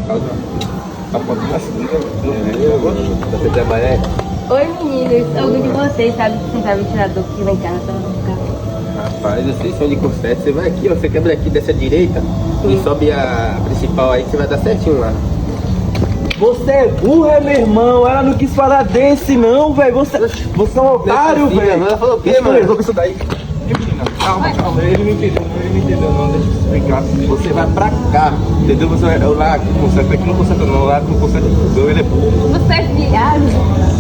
causa da foto da segunda. Você trabalha. Oi meninos, algum de vocês sabe que sentar ventilador que vem em casa pra não ficar? Rapaz, vocês são de Concete. Você vai aqui, ó, você quebra aqui dessa direita e sobe a principal aí que você vai dar certinho lá. Você é burra, meu irmão. Ela não quis falar desse, não, velho. Você é um otário, velho. Ela falou o quê, mano? Resolve isso daí. Calma, calma. Ele não entendeu, não. Deixa eu te explicar. Você vai pra cá, entendeu? Você vai lá, conserta aqui, não conserta não. Lá não conserta tudo. Ele é burro. Você é viado?